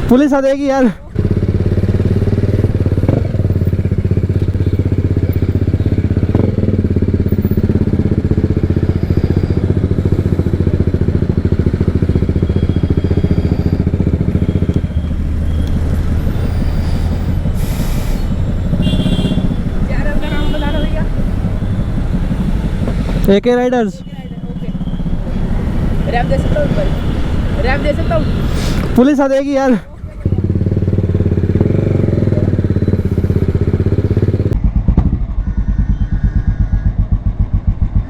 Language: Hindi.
पुलिस आ जाएगी यार। AK Riders. रैप दे सकता हूँ, रैप दे सकता हूँ। पुलिस आ जाएगी यार।